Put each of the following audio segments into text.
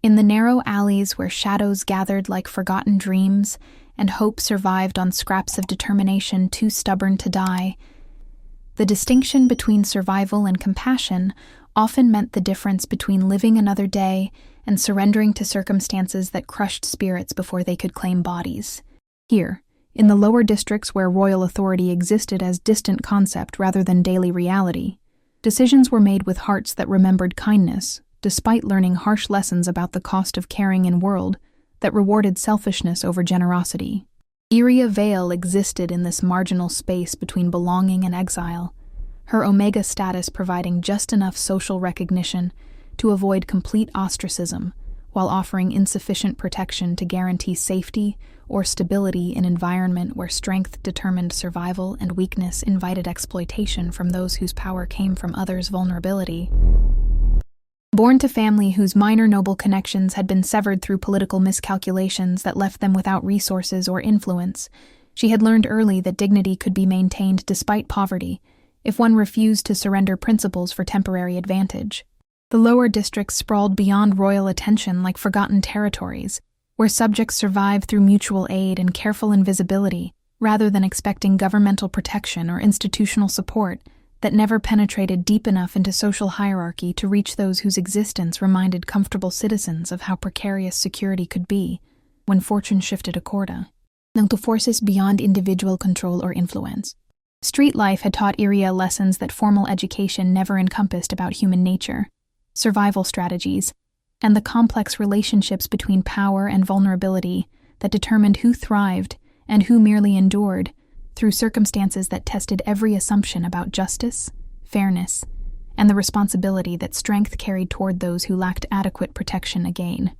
In the narrow alleys where shadows gathered like forgotten dreams and hope survived on scraps of determination too stubborn to die, the distinction between survival and compassion often meant the difference between living another day and surrendering to circumstances that crushed spirits before they could claim bodies. Here, in the lower districts where royal authority existed as distant concept rather than daily reality, decisions were made with hearts that remembered kindness, despite learning harsh lessons about the cost of caring in a world that rewarded selfishness over generosity. Iria Vale existed in this marginal space between belonging and exile, her Omega status providing just enough social recognition to avoid complete ostracism, while offering insufficient protection to guarantee safety or stability in an environment where strength determined survival and weakness invited exploitation from those whose power came from others' vulnerability. Born to family whose minor noble connections had been severed through political miscalculations that left them without resources or influence, she had learned early that dignity could be maintained despite poverty, if one refused to surrender principles for temporary advantage. The lower districts sprawled beyond royal attention like forgotten territories, where subjects survived through mutual aid and careful invisibility, rather than expecting governmental protection or institutional support that never penetrated deep enough into social hierarchy to reach those whose existence reminded comfortable citizens of how precarious security could be when fortune shifted a quota, to forces beyond individual control or influence. Street life had taught Iria lessons that formal education never encompassed about human nature, survival strategies, and the complex relationships between power and vulnerability that determined who thrived and who merely endured through circumstances that tested every assumption about justice, fairness, and the responsibility that strength carried toward those who lacked adequate protection again.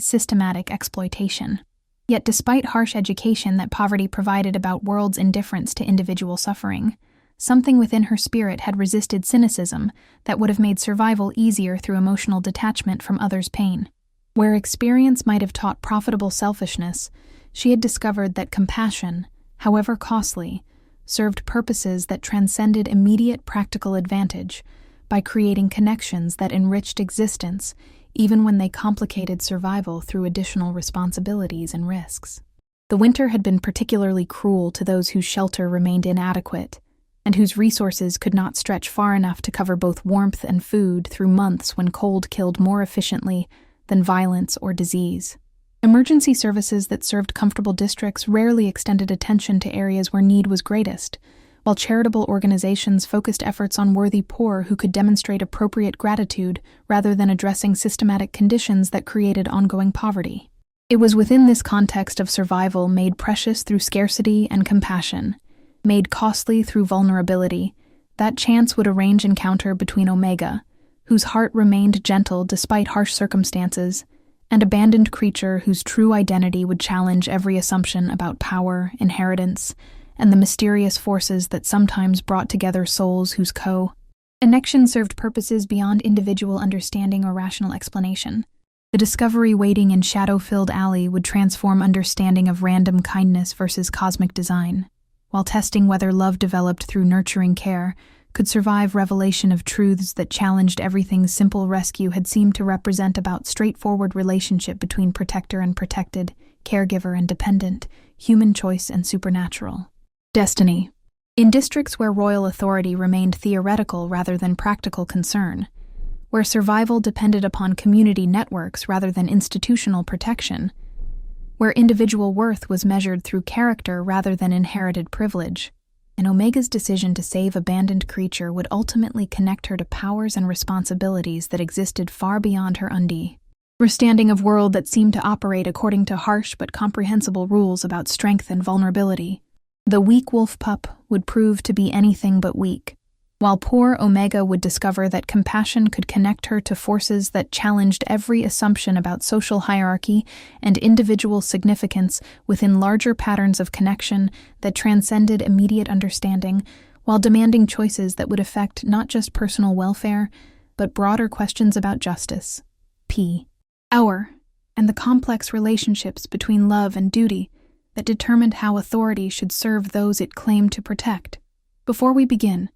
Systematic exploitation. Yet despite harsh education that poverty provided about world's indifference to individual suffering, something within her spirit had resisted cynicism that would have made survival easier through emotional detachment from others' pain. Where experience might have taught profitable selfishness, she had discovered that compassion, however costly, served purposes that transcended immediate practical advantage by creating connections that enriched existence even when they complicated survival through additional responsibilities and risks. The winter had been particularly cruel to those whose shelter remained inadequate, and whose resources could not stretch far enough to cover both warmth and food through months when cold killed more efficiently than violence or disease. Emergency services that served comfortable districts rarely extended attention to areas where need was greatest, while charitable organizations focused efforts on worthy poor who could demonstrate appropriate gratitude rather than addressing systematic conditions that created ongoing poverty. It was within this context of survival made precious through scarcity and compassion, made costly through vulnerability, that chance would arrange encounter between Omega, whose heart remained gentle despite harsh circumstances, and abandoned creature whose true identity would challenge every assumption about power, inheritance, and the mysterious forces that sometimes brought together souls whose connection served purposes beyond individual understanding or rational explanation. The discovery waiting in shadow-filled alley would transform understanding of random kindness versus cosmic design, while testing whether love developed through nurturing care could survive revelation of truths that challenged everything simple rescue had seemed to represent about straightforward relationship between protector and protected, caregiver and dependent, human choice and supernatural. Destiny. In districts where royal authority remained theoretical rather than practical concern, where survival depended upon community networks rather than institutional protection, where individual worth was measured through character rather than inherited privilege, and Omega's decision to save abandoned creature would ultimately connect her to powers and responsibilities that existed far beyond her understanding of world that seemed to operate according to harsh but comprehensible rules about strength and vulnerability. The weak wolf pup would prove to be anything but weak, while poor Omega would discover that compassion could connect her to forces that challenged every assumption about social hierarchy and individual significance within larger patterns of connection that transcended immediate understanding, while demanding choices that would affect not just personal welfare, but broader questions about justice, power, and the complex relationships between love and duty that determined how authority should serve those it claimed to protect. Before we begin,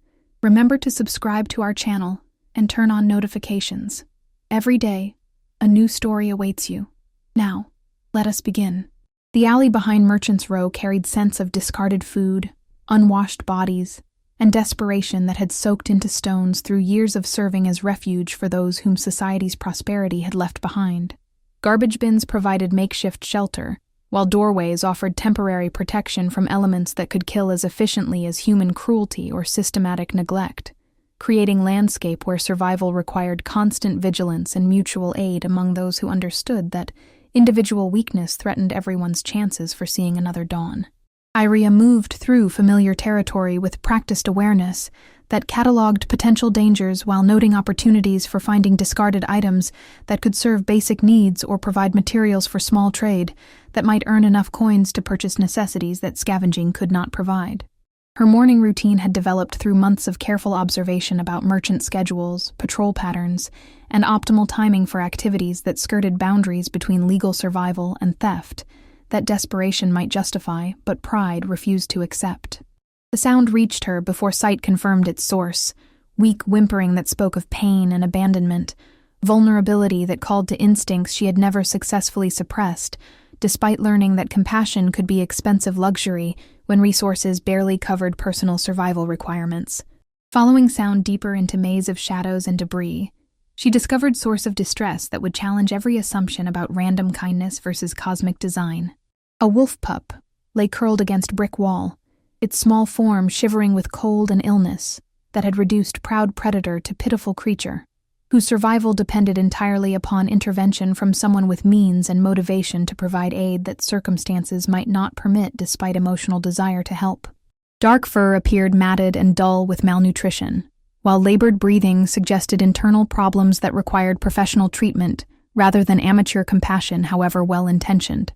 remember to subscribe to our channel and turn on notifications. Every day, A new story awaits you. Now, let us begin. The alley behind Merchant's Row carried scents of discarded food, unwashed bodies, and desperation that had soaked into stones through years of serving as refuge for those whom society's prosperity had left behind. Garbage bins provided makeshift shelter, while doorways offered temporary protection from elements that could kill as efficiently as human cruelty or systematic neglect, creating landscape where survival required constant vigilance and mutual aid among those who understood that individual weakness threatened everyone's chances for seeing another dawn. Iria moved through familiar territory with practiced awareness that cataloged potential dangers while noting opportunities for finding discarded items that could serve basic needs or provide materials for small trade that might earn enough coins to purchase necessities that scavenging could not provide. Her morning routine had developed through months of careful observation about merchant schedules, patrol patterns, and optimal timing for activities that skirted boundaries between legal survival and theft that desperation might justify, but pride refused to accept. The sound reached her before sight confirmed its source, weak whimpering that spoke of pain and abandonment, vulnerability that called to instincts she had never successfully suppressed, despite learning that compassion could be expensive luxury when resources barely covered personal survival requirements. Following sound deeper into maze of shadows and debris, she discovered source of distress that would challenge every assumption about random kindness versus cosmic design. A wolf pup lay curled against brick wall, its small form shivering with cold and illness that had reduced proud predator to pitiful creature, whose survival depended entirely upon intervention from someone with means and motivation to provide aid that circumstances might not permit despite emotional desire to help. Dark fur appeared matted and dull with malnutrition, while labored breathing suggested internal problems that required professional treatment rather than amateur compassion, however well-intentioned.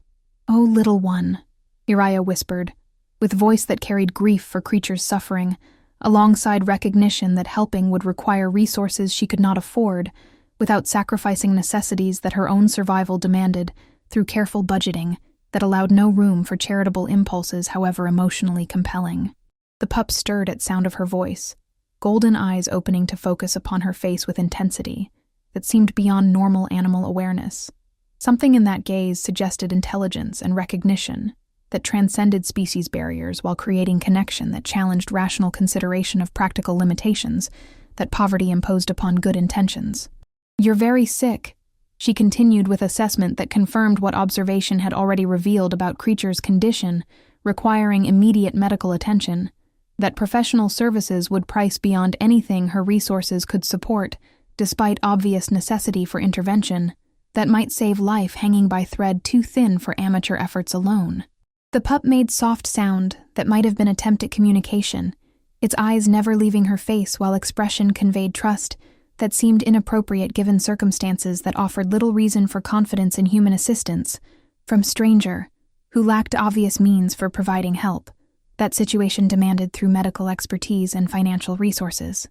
"Oh, little one," Iria whispered, with voice that carried grief for creatures suffering, alongside recognition that helping would require resources she could not afford, without sacrificing necessities that her own survival demanded through careful budgeting that allowed no room for charitable impulses, however emotionally compelling. The pup stirred at sound of her voice, golden eyes opening to focus upon her face with intensity that seemed beyond normal animal awareness. Something in that gaze suggested intelligence and recognition that transcended species barriers while creating connection that challenged rational consideration of practical limitations that poverty imposed upon good intentions. "You're very sick," she continued with assessment that confirmed what observation had already revealed about creature's condition, requiring immediate medical attention, that professional services would price beyond anything her resources could support, despite obvious necessity for intervention, that might save life hanging by thread too thin for amateur efforts alone. The pup made soft sound that might have been attempt at communication, its eyes never leaving her face while expression conveyed trust that seemed inappropriate given circumstances that offered little reason for confidence in human assistance, from stranger, who lacked obvious means for providing help. That situation demanded through medical expertise and financial resources.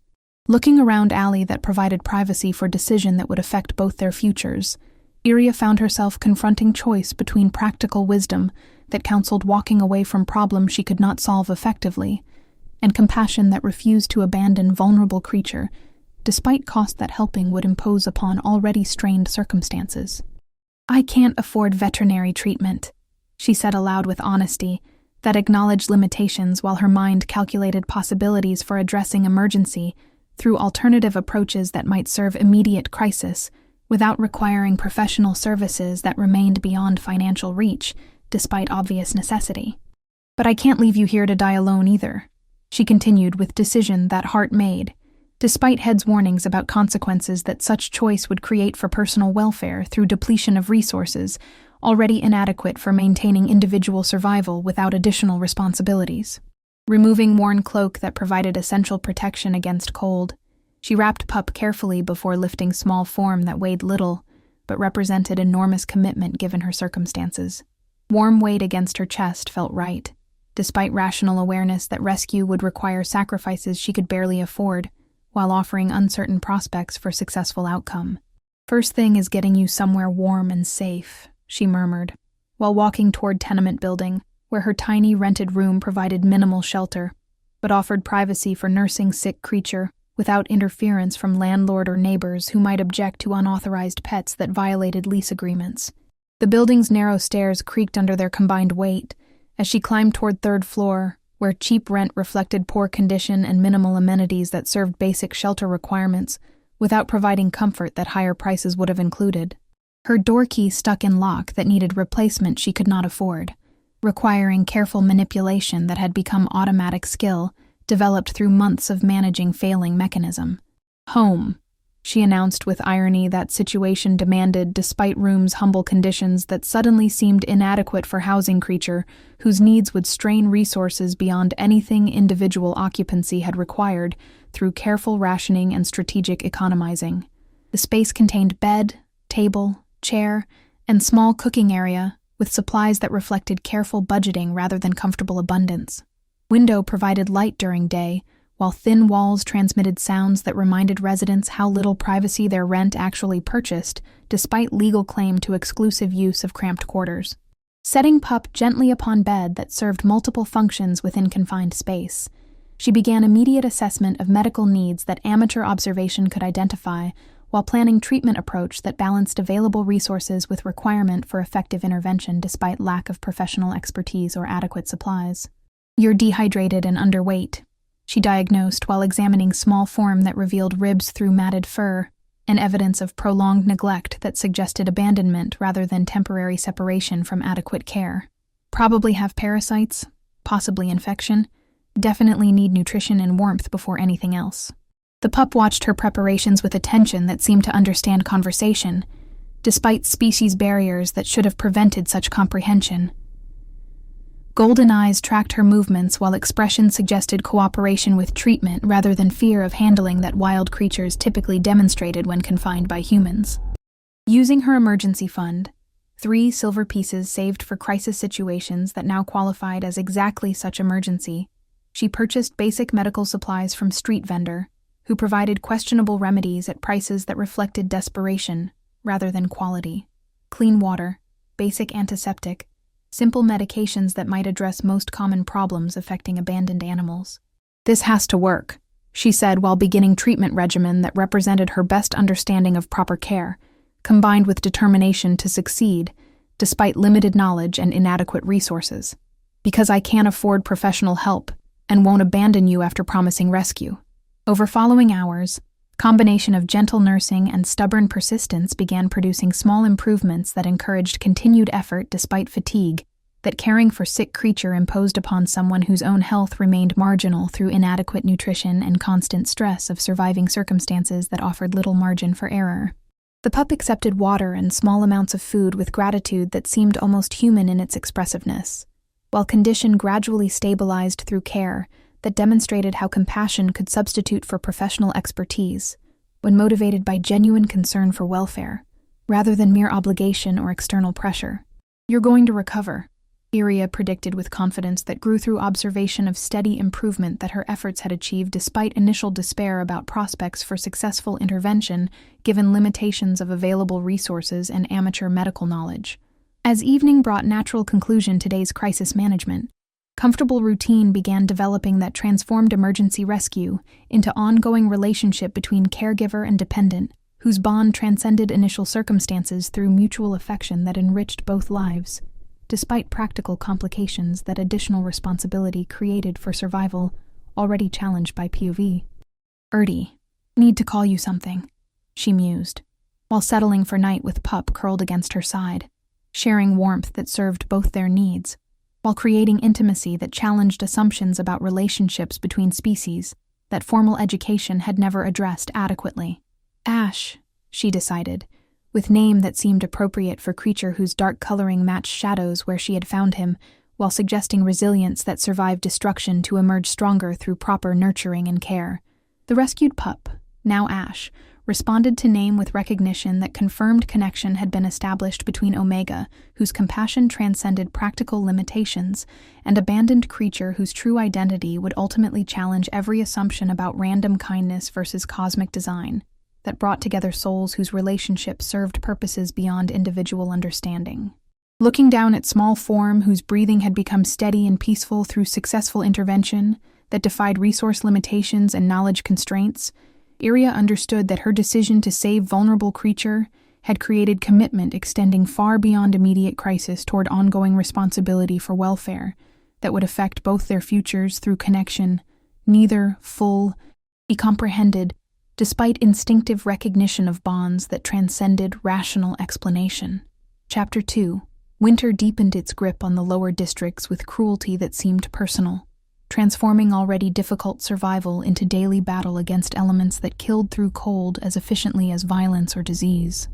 Looking around alley that provided privacy for decision that would affect both their futures, Iria found herself confronting choice between practical wisdom that counseled walking away from problems she could not solve effectively, and compassion that refused to abandon vulnerable creature, despite cost that helping would impose upon already strained circumstances. "I can't afford veterinary treatment," she said aloud with honesty, that acknowledged limitations while her mind calculated possibilities for addressing emergency through alternative approaches that might serve immediate crisis without requiring professional services that remained beyond financial reach, despite obvious necessity. "But I can't leave you here to die alone either," she continued with decision that heart made, despite Head's warnings about consequences that such choice would create for personal welfare through depletion of resources already inadequate for maintaining individual survival without additional responsibilities. Removing worn cloak that provided essential protection against cold, she wrapped pup carefully before lifting small form that weighed little, but represented enormous commitment given her circumstances. Warm weight against her chest felt right, despite rational awareness that rescue would require sacrifices she could barely afford, while offering uncertain prospects for successful outcome. "First thing is getting you somewhere warm and safe," she murmured, while walking toward tenement building, where her tiny rented room provided minimal shelter, but offered privacy for nursing sick creature without interference from landlord or neighbors who might object to unauthorized pets that violated lease agreements. The building's narrow stairs creaked under their combined weight as she climbed toward third floor, where cheap rent reflected poor condition and minimal amenities that served basic shelter requirements without providing comfort that higher prices would have included. Her door key stuck in lock that needed replacement she could not afford, requiring careful manipulation that had become automatic skill developed through months of managing failing mechanism. Home, she announced with irony that situation demanded despite room's humble conditions that suddenly seemed inadequate for housing creature whose needs would strain resources beyond anything individual occupancy had required through careful rationing and strategic economizing. The space contained bed, table, chair, and small cooking area with supplies that reflected careful budgeting rather than comfortable abundance. Window provided light during day, while thin walls transmitted sounds that reminded residents how little privacy their rent actually purchased, despite legal claim to exclusive use of cramped quarters. Setting Pup gently upon bed that served multiple functions within confined space, she began immediate assessment of medical needs that amateur observation could identify, while planning treatment approach that balanced available resources with requirement for effective intervention despite lack of professional expertise or adequate supplies. "You're dehydrated and underweight," she diagnosed while examining small form that revealed ribs through matted fur, and evidence of prolonged neglect that suggested abandonment rather than temporary separation from adequate care. "Probably have parasites, possibly infection. Definitely need nutrition and warmth before anything else." The pup watched her preparations with attention that seemed to understand conversation, despite species barriers that should have prevented such comprehension. Golden eyes tracked her movements while expression suggested cooperation with treatment rather than fear of handling that wild creatures typically demonstrated when confined by humans. Using her emergency fund, 3 silver pieces saved for crisis situations that now qualified as exactly such emergency, she purchased basic medical supplies from street vendor, who provided questionable remedies at prices that reflected desperation rather than quality. Clean water, basic antiseptic, simple medications that might address most common problems affecting abandoned animals. "This has to work," she said while beginning treatment regimen that represented her best understanding of proper care, combined with determination to succeed, despite limited knowledge and inadequate resources. "Because I can't afford professional help and won't abandon you after promising rescue." Over following hours, combination of gentle nursing and stubborn persistence began producing small improvements that encouraged continued effort despite fatigue, that caring for sick creature imposed upon someone whose own health remained marginal through inadequate nutrition and constant stress of surviving circumstances that offered little margin for error. The pup accepted water and small amounts of food with gratitude that seemed almost human in its expressiveness, while condition gradually stabilized through care that demonstrated how compassion could substitute for professional expertise when motivated by genuine concern for welfare, rather than mere obligation or external pressure. "You're going to recover," Iria predicted with confidence that grew through observation of steady improvement that her efforts had achieved despite initial despair about prospects for successful intervention given limitations of available resources and amateur medical knowledge. As evening brought natural conclusion to today's crisis management, comfortable routine began developing that transformed emergency rescue into ongoing relationship between caregiver and dependent, whose bond transcended initial circumstances through mutual affection that enriched both lives, despite practical complications that additional responsibility created for survival already challenged by POV. "Ertie, need to call you something," she mused, while settling for night with Pup curled against her side, sharing warmth that served both their needs, while creating intimacy that challenged assumptions about relationships between species that formal education had never addressed adequately. "Ash," she decided, with name that seemed appropriate for creature whose dark coloring matched shadows where she had found him, while suggesting resilience that survived destruction to emerge stronger through proper nurturing and care. The rescued pup, now Ash, responded to name with recognition that confirmed connection had been established between Omega, whose compassion transcended practical limitations, and abandoned creature whose true identity would ultimately challenge every assumption about random kindness versus cosmic design, that brought together souls whose relationship served purposes beyond individual understanding. Looking down at small form whose breathing had become steady and peaceful through successful intervention, that defied resource limitations and knowledge constraints, Iria understood that her decision to save vulnerable creature had created commitment extending far beyond immediate crisis toward ongoing responsibility for welfare that would affect both their futures through connection, neither full, comprehended, despite instinctive recognition of bonds that transcended rational explanation. Chapter 2. Winter deepened its grip on the lower districts with cruelty that seemed personal, transforming already difficult survival into daily battle against elements that killed through cold as efficiently as violence or disease.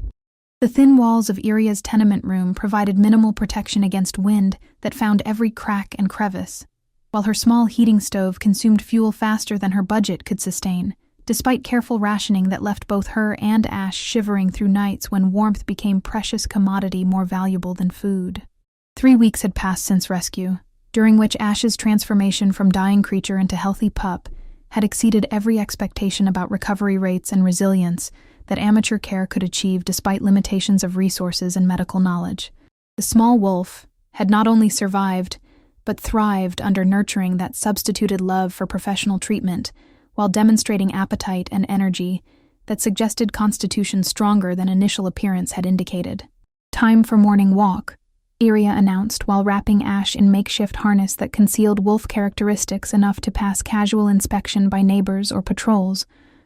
The thin walls of Iria's tenement room provided minimal protection against wind that found every crack and crevice, while her small heating stove consumed fuel faster than her budget could sustain, despite careful rationing that left both her and Ash shivering through nights when warmth became precious commodity more valuable than food. 3 weeks had passed since rescue, during which Ash's transformation from dying creature into healthy pup had exceeded every expectation about recovery rates and resilience that amateur care could achieve despite limitations of resources and medical knowledge. The small wolf had not only survived, but thrived under nurturing that substituted love for professional treatment, while demonstrating appetite and energy that suggested constitution stronger than initial appearance had indicated. "Time for morning walk," Iria announced while wrapping Ash in makeshift harness that concealed wolf characteristics enough to pass casual inspection by neighbors or patrols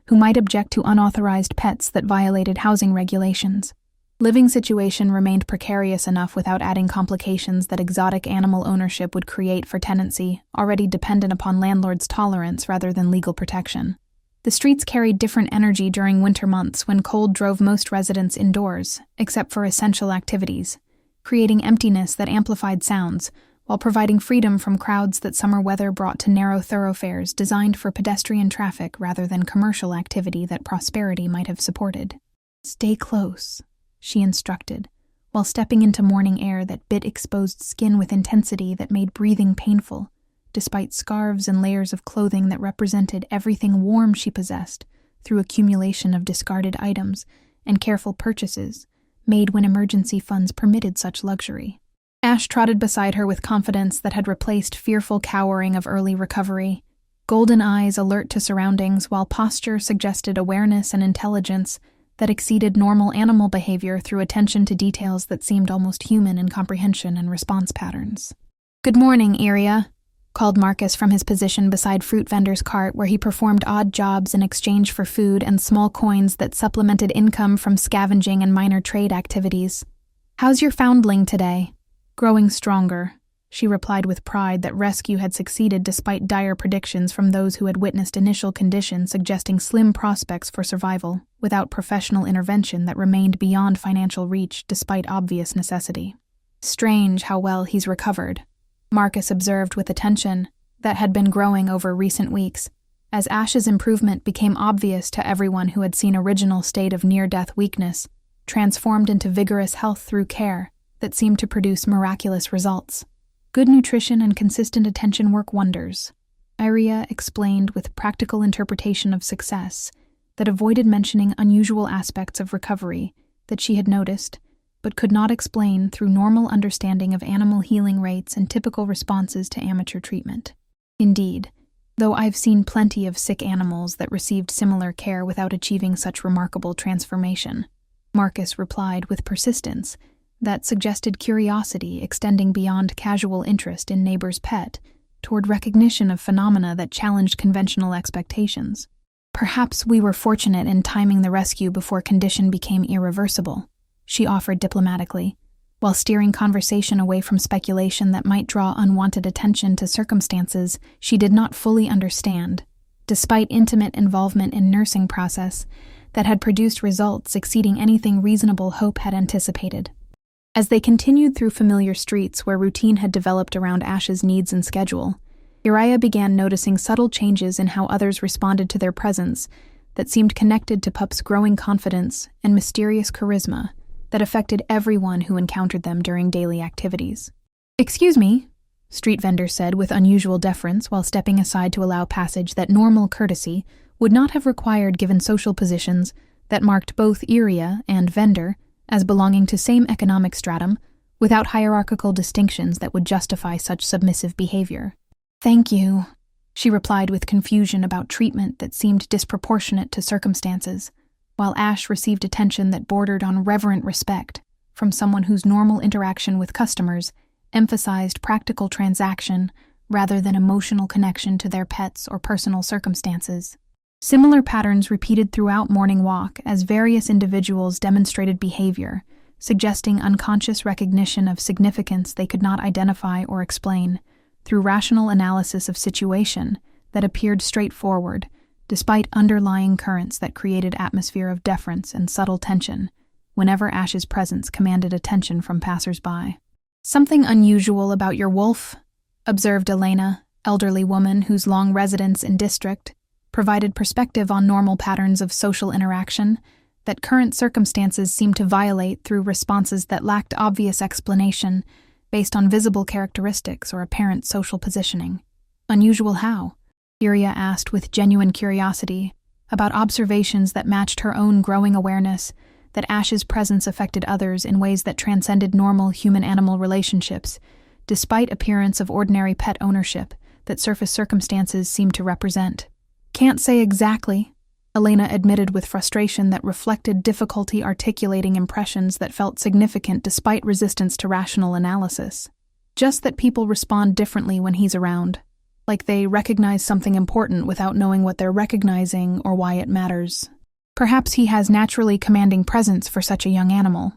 who might object to unauthorized pets that violated housing regulations. Living situation remained precarious enough without adding complications that exotic animal ownership would create for tenancy, already dependent upon landlords' tolerance rather than legal protection. The streets carried different energy during winter months when cold drove most residents indoors, except for essential activities, creating emptiness that amplified sounds, while providing freedom from crowds that summer weather brought to narrow thoroughfares designed for pedestrian traffic rather than commercial activity that prosperity might have supported. "Stay close," she instructed, while stepping into morning air that bit exposed skin with intensity that made breathing painful, despite scarves and layers of clothing that represented everything warm she possessed through accumulation of discarded items and careful purchases made when emergency funds permitted such luxury. Ash trotted beside her with confidence that had replaced fearful cowering of early recovery, golden eyes alert to surroundings while posture suggested awareness and intelligence that exceeded normal animal behavior through attention to details that seemed almost human in comprehension and response patterns. "Good morning, Iria," called Marcus from his position beside Fruit Vendor's cart where he performed odd jobs in exchange for food and small coins that supplemented income from scavenging and minor trade activities. "How's your foundling today?" "Growing stronger," she replied with pride that rescue had succeeded despite dire predictions from those who had witnessed initial conditions suggesting slim prospects for survival, without professional intervention that remained beyond financial reach despite obvious necessity. "Strange how well he's recovered," Marcus observed with attention that had been growing over recent weeks, as Ash's improvement became obvious to everyone who had seen original state of near-death weakness, transformed into vigorous health through care that seemed to produce miraculous results. "Good nutrition and consistent attention work wonders," Iria explained with practical interpretation of success that avoided mentioning unusual aspects of recovery that she had noticed, but could not explain through normal understanding of animal healing rates and typical responses to amateur treatment. "Indeed, though I've seen plenty of sick animals that received similar care without achieving such remarkable transformation," Marcus replied with persistence that suggested curiosity extending beyond casual interest in neighbor's pet toward recognition of phenomena that challenged conventional expectations. "Perhaps we were fortunate in timing the rescue before condition became irreversible," she offered diplomatically, while steering conversation away from speculation that might draw unwanted attention to circumstances she did not fully understand, despite intimate involvement in nursing process that had produced results exceeding anything reasonable hope had anticipated. As they continued through familiar streets where routine had developed around Ash's needs and schedule, Iria began noticing subtle changes in how others responded to their presence that seemed connected to Pup's growing confidence and mysterious charisma that affected everyone who encountered them during daily activities. "Excuse me," Street Vendor said with unusual deference while stepping aside to allow passage that normal courtesy would not have required given social positions that marked both Iria and Vendor as belonging to same economic stratum, without hierarchical distinctions that would justify such submissive behavior. "Thank you," she replied with confusion about treatment that seemed disproportionate to circumstances, while Ash received attention that bordered on reverent respect from someone whose normal interaction with customers emphasized practical transaction rather than emotional connection to their pets or personal circumstances. Similar patterns repeated throughout Morning Walk as various individuals demonstrated behavior, suggesting unconscious recognition of significance they could not identify or explain, through rational analysis of situation that appeared straightforward, despite underlying currents that created atmosphere of deference and subtle tension, whenever Ash's presence commanded attention from passers-by. "Something unusual about your wolf," observed Elena, elderly woman whose long residence in district provided perspective on normal patterns of social interaction that current circumstances seemed to violate through responses that lacked obvious explanation based on visible characteristics or apparent social positioning. "Unusual how?" Iria asked with genuine curiosity about observations that matched her own growing awareness that Ash's presence affected others in ways that transcended normal human-animal relationships, despite appearance of ordinary pet ownership that surface circumstances seemed to represent. "Can't say exactly," Elena admitted with frustration that reflected difficulty articulating impressions that felt significant despite resistance to rational analysis. "Just that people respond differently when he's around, like they recognize something important without knowing what they're recognizing or why it matters. Perhaps he has naturally commanding presence for such a young animal,"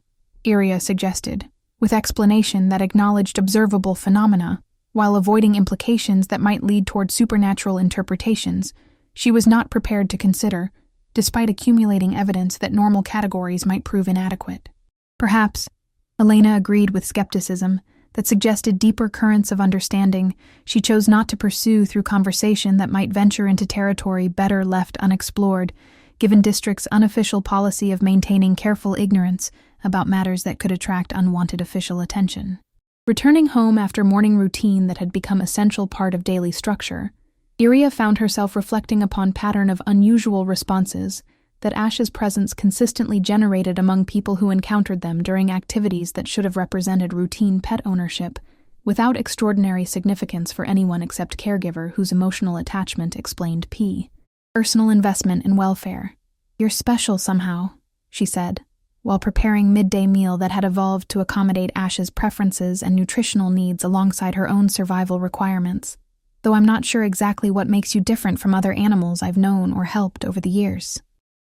Iria suggested, with explanation that acknowledged observable phenomena, while avoiding implications that might lead toward supernatural interpretations she was not prepared to consider, despite accumulating evidence that normal categories might prove inadequate. Perhaps, Elena agreed with skepticism that suggested deeper currents of understanding she chose not to pursue through conversation that might venture into territory better left unexplored, given district's unofficial policy of maintaining careful ignorance about matters that could attract unwanted official attention. Returning home after morning routine that had become essential part of daily structure, Iria found herself reflecting upon pattern of unusual responses that Ash's presence consistently generated among people who encountered them during activities that should have represented routine pet ownership, without extraordinary significance for anyone except caregiver whose emotional attachment explained personal investment in welfare. "You're special somehow," she said, while preparing midday meal that had evolved to accommodate Ash's preferences and nutritional needs alongside her own survival requirements. "Though I'm not sure exactly what makes you different from other animals I've known or helped over the years."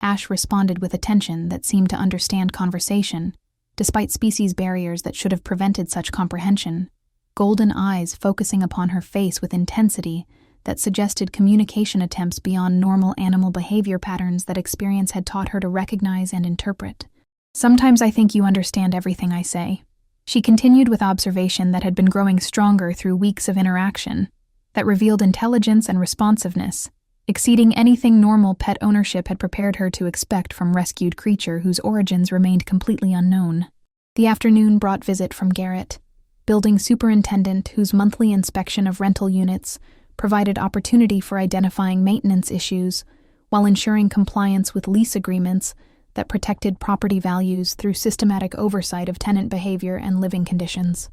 Ash responded with attention that seemed to understand conversation, despite species barriers that should have prevented such comprehension, golden eyes focusing upon her face with intensity that suggested communication attempts beyond normal animal behavior patterns that experience had taught her to recognize and interpret. "Sometimes I think you understand everything I say," she continued with observation that had been growing stronger through weeks of interaction, that revealed intelligence and responsiveness, exceeding anything normal pet ownership had prepared her to expect from rescued creature whose origins remained completely unknown. The afternoon brought visit from Garrett, building superintendent whose monthly inspection of rental units provided opportunity for identifying maintenance issues while ensuring compliance with lease agreements that protected property values through systematic oversight of tenant behavior and living conditions.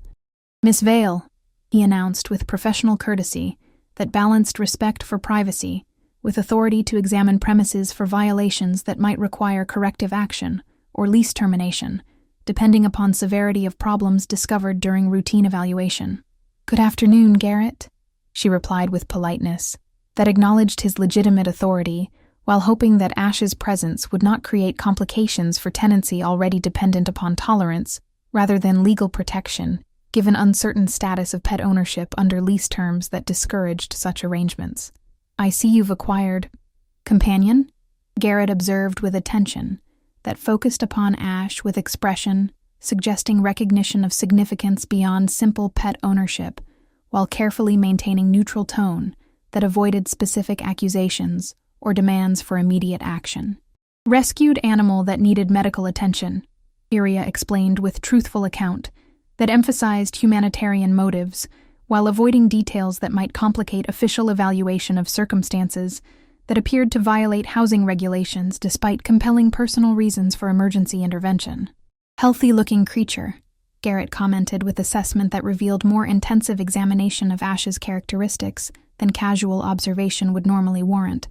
"Miss Vale," he announced with professional courtesy that balanced respect for privacy with authority to examine premises for violations that might require corrective action or lease termination, depending upon severity of problems discovered during routine evaluation. "Good afternoon, Garrett," she replied with politeness that acknowledged his legitimate authority while hoping that Ash's presence would not create complications for tenancy already dependent upon tolerance rather than legal protection, given uncertain status of pet ownership under lease terms that discouraged such arrangements. "I see you've acquired companion," Garrett observed with attention that focused upon Ash with expression, suggesting recognition of significance beyond simple pet ownership, while carefully maintaining neutral tone that avoided specific accusations or demands for immediate action. "Rescued animal that needed medical attention," Iria explained with truthful account, that emphasized humanitarian motives while avoiding details that might complicate official evaluation of circumstances that appeared to violate housing regulations despite compelling personal reasons for emergency intervention. "Healthy-looking creature," Garrett commented with assessment that revealed more intensive examination of Ash's characteristics than casual observation would normally warrant,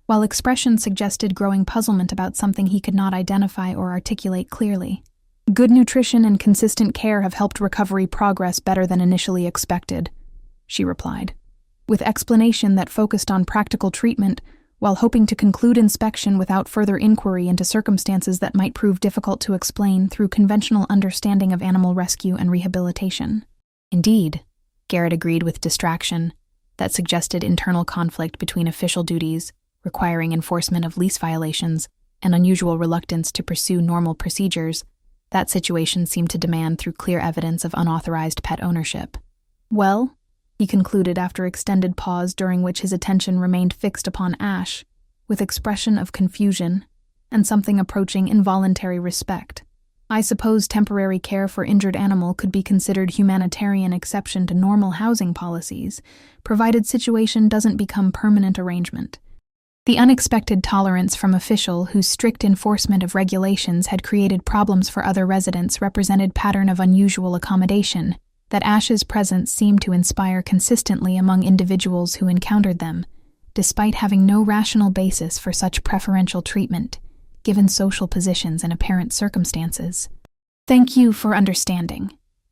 while expression suggested growing puzzlement about something he could not identify or articulate clearly. Good nutrition and consistent care have helped recovery progress better than initially expected, she replied, with explanation that focused on practical treatment while hoping to conclude inspection without further inquiry into circumstances that might prove difficult to explain through conventional understanding of animal rescue and rehabilitation. Indeed, Garrett agreed with distraction that suggested internal conflict between official duties, requiring enforcement of lease violations, and unusual reluctance to pursue normal procedures. That situation seemed to demand through clear evidence of unauthorized pet ownership. Well, he concluded after extended pause during which his attention remained fixed upon Ash, with expression of confusion and something approaching involuntary respect. I suppose temporary care for injured animal could be considered humanitarian exception to normal housing policies, provided situation doesn't become permanent arrangement. The unexpected tolerance from official whose strict enforcement of regulations had created problems for other residents represented pattern of unusual accommodation that Ash's presence seemed to inspire consistently among individuals who encountered them, despite having no rational basis for such preferential treatment, given social positions and apparent circumstances. "Thank you for understanding,"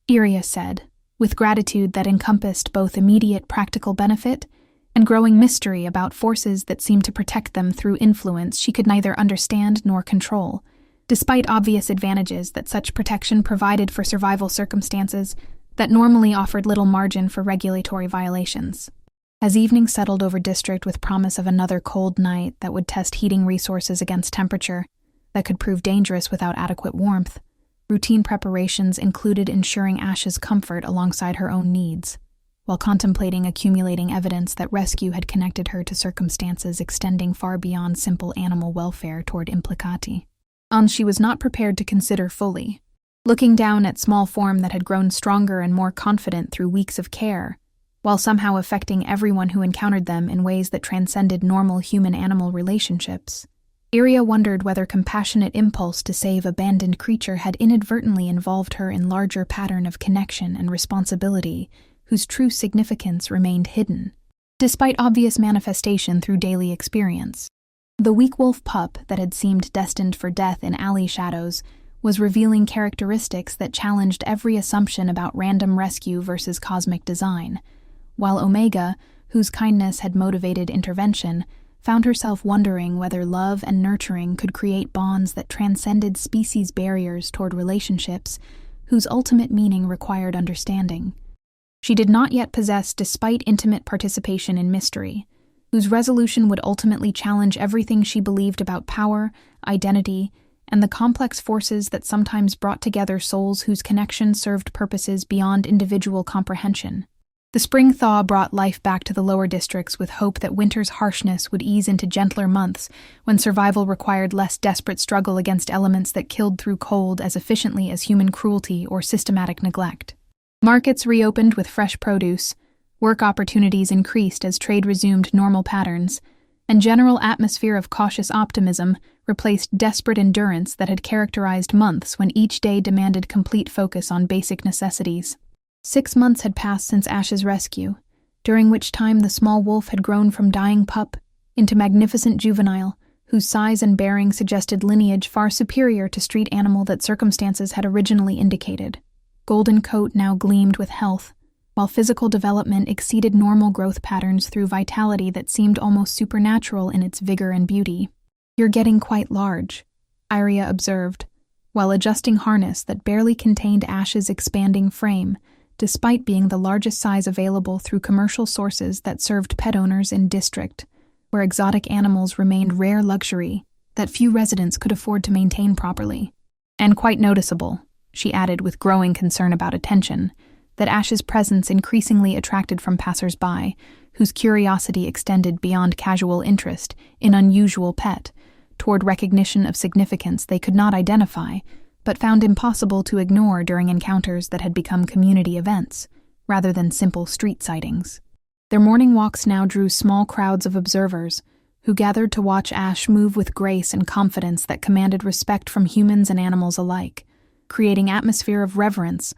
Iria said, with gratitude that encompassed both immediate practical benefit and growing mystery about forces that seemed to protect them through influence she could neither understand nor control, despite obvious advantages that such protection provided for survival circumstances that normally offered little margin for regulatory violations. As evening settled over district with promise of another cold night that would test heating resources against temperature that could prove dangerous without adequate warmth, routine preparations included ensuring Ash's comfort alongside her own needs, while contemplating accumulating evidence that rescue had connected her to circumstances extending far beyond simple animal welfare toward implicati. She was not prepared to consider fully. Looking down at small form that had grown stronger and more confident through weeks of care, while somehow affecting everyone who encountered them in ways that transcended normal human-animal relationships, Iria wondered whether compassionate impulse to save abandoned creature had inadvertently involved her in larger pattern of connection and responsibility whose true significance remained hidden, despite obvious manifestation through daily experience. The weak wolf pup that had seemed destined for death in alley shadows was revealing characteristics that challenged every assumption about random rescue versus cosmic design, while Omega, whose kindness had motivated intervention, found herself wondering whether love and nurturing could create bonds that transcended species barriers toward relationships whose ultimate meaning required understanding. She did not yet possess despite intimate participation in mystery, whose resolution would ultimately challenge everything she believed about power, identity, and the complex forces that sometimes brought together souls whose connection served purposes beyond individual comprehension. The spring thaw brought life back to the lower districts with hope that winter's harshness would ease into gentler months when survival required less desperate struggle against elements that killed through cold as efficiently as human cruelty or systematic neglect. Markets reopened with fresh produce, work opportunities increased as trade resumed normal patterns, and general atmosphere of cautious optimism replaced desperate endurance that had characterized months when each day demanded complete focus on basic necessities. 6 months had passed since Ash's rescue, during which time the small wolf had grown from dying pup into magnificent juvenile, whose size and bearing suggested lineage far superior to street animal that circumstances had originally indicated. Golden coat now gleamed with health, while physical development exceeded normal growth patterns through vitality that seemed almost supernatural in its vigor and beauty. "You're getting quite large," Iria observed, while adjusting harness that barely contained Ash's expanding frame, despite being the largest size available through commercial sources that served pet owners in district, where exotic animals remained rare luxury that few residents could afford to maintain properly. "And quite noticeable," she added with growing concern about attention, that Ash's presence increasingly attracted from passers-by, whose curiosity extended beyond casual interest in unusual pet, toward recognition of significance they could not identify, but found impossible to ignore during encounters that had become community events, rather than simple street sightings. Their morning walks now drew small crowds of observers, who gathered to watch Ash move with grace and confidence that commanded respect from humans and animals alike, creating atmosphere of reverence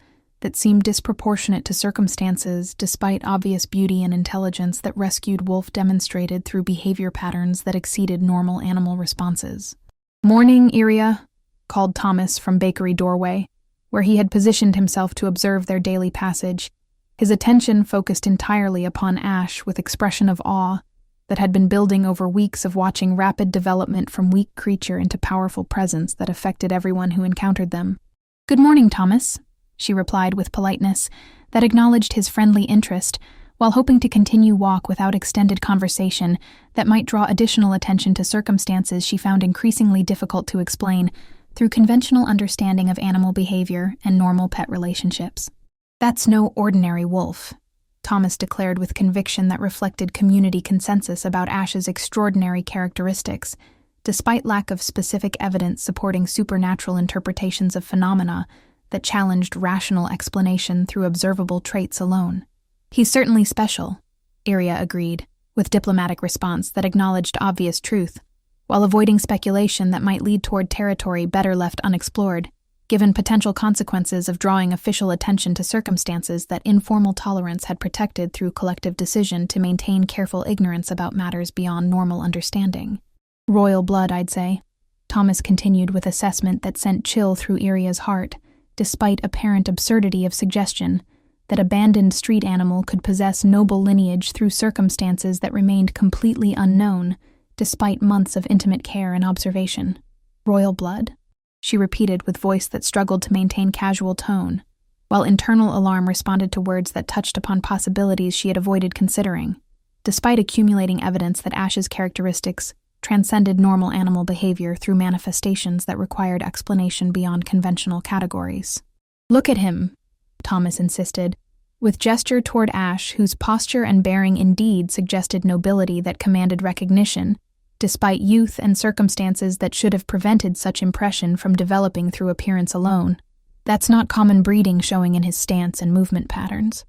that seemed disproportionate to circumstances despite obvious beauty and intelligence that rescued wolf demonstrated through behavior patterns that exceeded normal animal responses. "Morning, Iria," called Thomas from bakery doorway, where he had positioned himself to observe their daily passage, his attention focused entirely upon Ash with expression of awe that had been building over weeks of watching rapid development from weak creature into powerful presence that affected everyone who encountered them. "Good morning, Thomas," she replied with politeness that acknowledged his friendly interest, while hoping to continue walk without extended conversation that might draw additional attention to circumstances she found increasingly difficult to explain through conventional understanding of animal behavior and normal pet relationships. "That's no ordinary wolf," Thomas declared with conviction that reflected community consensus about Ash's extraordinary characteristics, despite lack of specific evidence supporting supernatural interpretations of phenomena that challenged rational explanation through observable traits alone. "He's certainly special," Iria agreed, with diplomatic response that acknowledged obvious truth, while avoiding speculation that might lead toward territory better left unexplored, given potential consequences of drawing official attention to circumstances that informal tolerance had protected through collective decision to maintain careful ignorance about matters beyond normal understanding. "Royal blood, I'd say," Thomas continued with assessment that sent chill through Iria's heart, despite apparent absurdity of suggestion that abandoned street animal could possess noble lineage through circumstances that remained completely unknown, despite months of intimate care and observation. "Royal blood?" she repeated with voice that struggled to maintain casual tone, while internal alarm responded to words that touched upon possibilities she had avoided considering, despite accumulating evidence that Ash's characteristics transcended normal animal behavior through manifestations that required explanation beyond conventional categories. "Look at him," Thomas insisted, with gesture toward Ash whose posture and bearing indeed suggested nobility that commanded recognition, despite youth and circumstances that should have prevented such impression from developing through appearance alone. "That's not common breeding showing in his stance and movement patterns.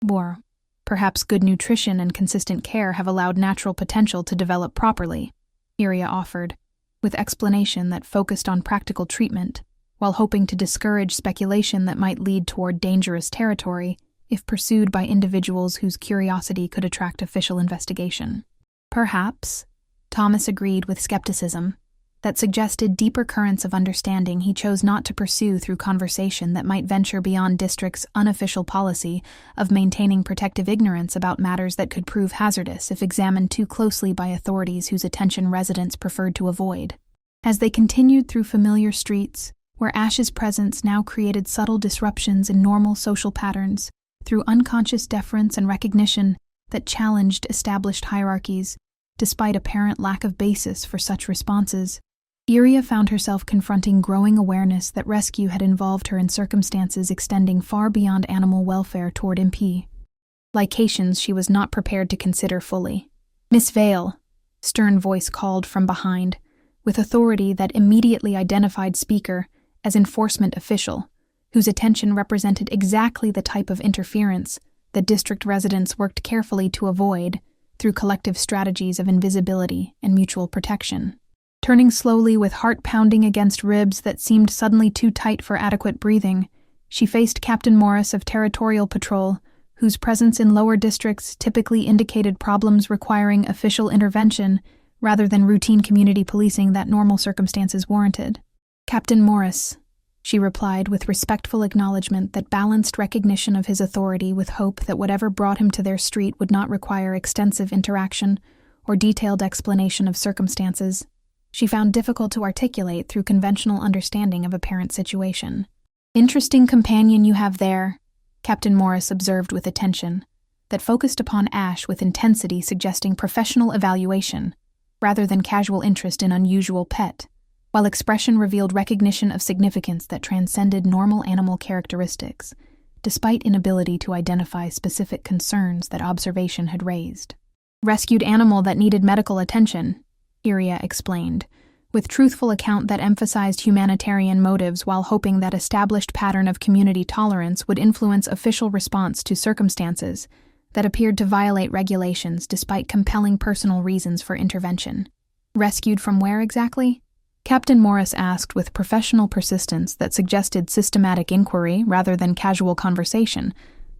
Or perhaps good nutrition and consistent care have allowed natural potential to develop properly," Iria offered, with explanation that focused on practical treatment, while hoping to discourage speculation that might lead toward dangerous territory if pursued by individuals whose curiosity could attract official investigation. "Perhaps," Thomas agreed with skepticism that suggested deeper currents of understanding he chose not to pursue through conversation that might venture beyond district's unofficial policy of maintaining protective ignorance about matters that could prove hazardous if examined too closely by authorities whose attention residents preferred to avoid. As they continued through familiar streets, where Ash's presence now created subtle disruptions in normal social patterns, through unconscious deference and recognition that challenged established hierarchies, despite apparent lack of basis for such responses, Iria found herself confronting growing awareness that rescue had involved her in circumstances extending far beyond animal welfare toward implications she was not prepared to consider fully. "Miss Vale," stern voice called from behind, with authority that immediately identified speaker as enforcement official, whose attention represented exactly the type of interference the district residents worked carefully to avoid through collective strategies of invisibility and mutual protection. Turning slowly with heart pounding against ribs that seemed suddenly too tight for adequate breathing, she faced Captain Morris of Territorial Patrol, whose presence in lower districts typically indicated problems requiring official intervention rather than routine community policing that normal circumstances warranted. "Captain Morris," she replied with respectful acknowledgement that balanced recognition of his authority with hope that whatever brought him to their street would not require extensive interaction or detailed explanation of circumstances she found difficult to articulate through conventional understanding of apparent situation. "Interesting companion you have there," Captain Morris observed with attention, that focused upon Ash with intensity suggesting professional evaluation, rather than casual interest in unusual pet, while expression revealed recognition of significance that transcended normal animal characteristics, despite inability to identify specific concerns that observation had raised. "Rescued animal that needed medical attention," Iria explained, with truthful account that emphasized humanitarian motives while hoping that established pattern of community tolerance would influence official response to circumstances that appeared to violate regulations despite compelling personal reasons for intervention. "Rescued from where exactly?" Captain Morris asked with professional persistence that suggested systematic inquiry rather than casual conversation,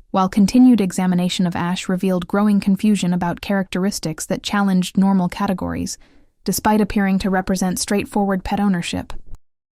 while continued examination of Ash revealed growing confusion about characteristics that challenged normal categories, despite appearing to represent straightforward pet ownership.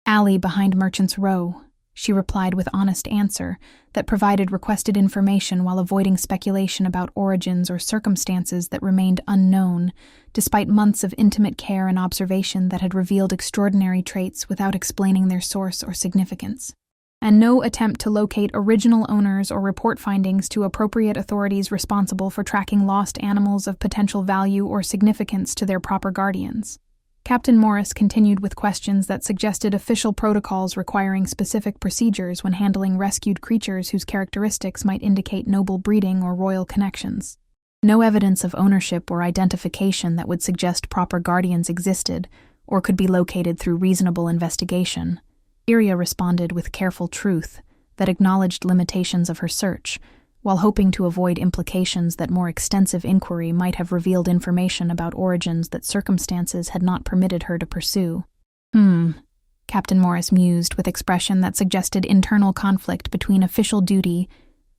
"Alley behind Merchant's Row," she replied with honest answer that provided requested information while avoiding speculation about origins or circumstances that remained unknown, despite months of intimate care and observation that had revealed extraordinary traits without explaining their source or significance. And no attempt to locate original owners or report findings to appropriate authorities responsible for tracking lost animals of potential value or significance to their proper guardians. Captain Morris continued with questions that suggested official protocols requiring specific procedures when handling rescued creatures whose characteristics might indicate noble breeding or royal connections. No evidence of ownership or identification that would suggest proper guardians existed or could be located through reasonable investigation. Iria responded with careful truth that acknowledged limitations of her search, while hoping to avoid implications that more extensive inquiry might have revealed information about origins that circumstances had not permitted her to pursue. Captain Morris mused with expression that suggested internal conflict between official duty,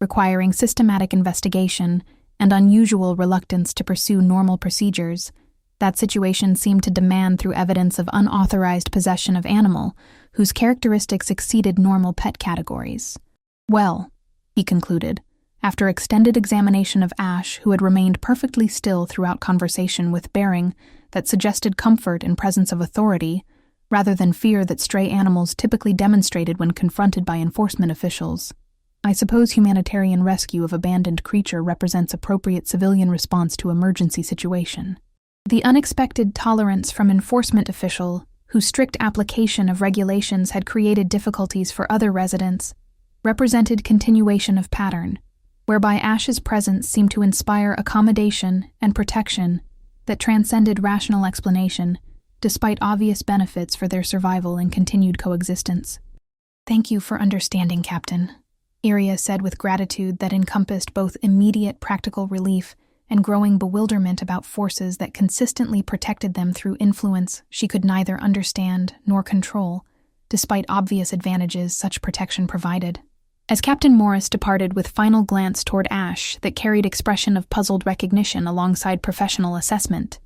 requiring systematic investigation, and unusual reluctance to pursue normal procedures. That situation seemed to demand through evidence of unauthorized possession of animal, whose characteristics exceeded normal pet categories. "Well," he concluded, after extended examination of Ash, who had remained perfectly still throughout conversation with bearing that suggested comfort in presence of authority, rather than fear that stray animals typically demonstrated when confronted by enforcement officials, "I suppose humanitarian rescue of abandoned creature represents appropriate civilian response to emergency situation. The unexpected tolerance from enforcement official, whose strict application of regulations had created difficulties for other residents, represented continuation of pattern, whereby Ash's presence seemed to inspire accommodation and protection that transcended rational explanation, despite obvious benefits for their survival and continued coexistence." "Thank you for understanding, Captain," Iria said with gratitude that encompassed both immediate practical relief and growing bewilderment about forces that consistently protected them through influence she could neither understand nor control, despite obvious advantages such protection provided. As Captain Morris departed with final glance toward Ash that carried expression of puzzled recognition alongside professional assessment,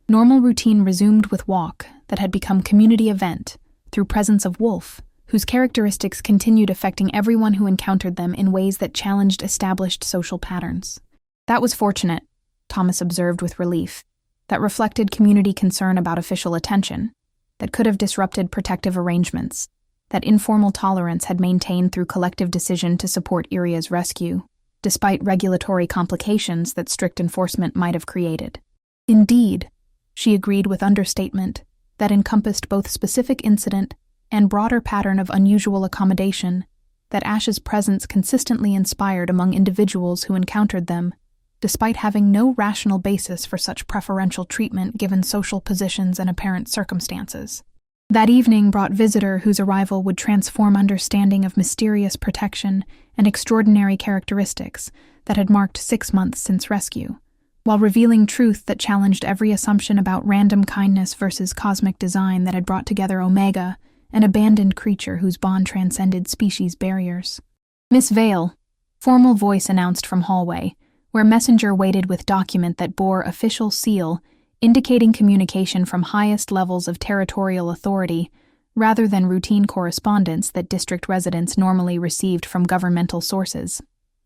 normal routine resumed with walk that had become community event through presence of Wolf, whose characteristics continued affecting everyone who encountered them in ways that challenged established social patterns. "That was fortunate," Thomas observed with relief, "that reflected community concern about official attention, that could have disrupted protective arrangements, that informal tolerance had maintained through collective decision to support Iria's rescue, despite regulatory complications that strict enforcement might have created. Indeed," she agreed with understatement, "that encompassed both specific incident and broader pattern of unusual accommodation that Ash's presence consistently inspired among individuals who encountered them, despite having no rational basis for such preferential treatment given social positions and apparent circumstances. That evening brought visitor whose arrival would transform understanding of mysterious protection and extraordinary characteristics that had marked 6 months since rescue, while revealing truth that challenged every assumption about random kindness versus cosmic design that had brought together Omega, an abandoned creature whose bond transcended species barriers. "Miss Vale," formal voice announced from hallway, where messenger waited with document that bore official seal, indicating communication from highest levels of territorial authority, rather than routine correspondence that district residents normally received from governmental sources.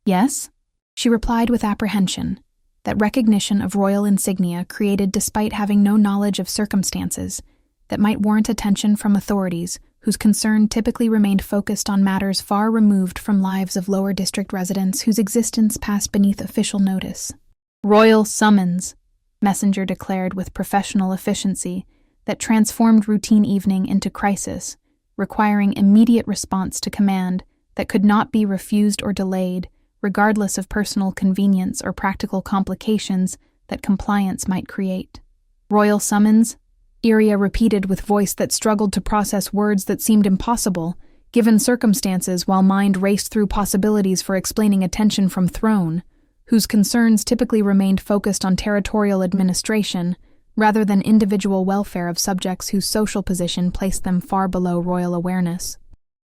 "Yes?" she replied with apprehension, that recognition of royal insignia created despite having no knowledge of circumstances that might warrant attention from authorities whose concern typically remained focused on matters far removed from lives of lower district residents whose existence passed beneath official notice. "Royal summons," messenger declared with professional efficiency that transformed routine evening into crisis, requiring immediate response to command that could not be refused or delayed, regardless of personal convenience or practical complications that compliance might create. "Royal summons," Iria repeated with voice that struggled to process words that seemed impossible, given circumstances, while mind raced through possibilities for explaining attention from throne, whose concerns typically remained focused on territorial administration, rather than individual welfare of subjects whose social position placed them far below royal awareness.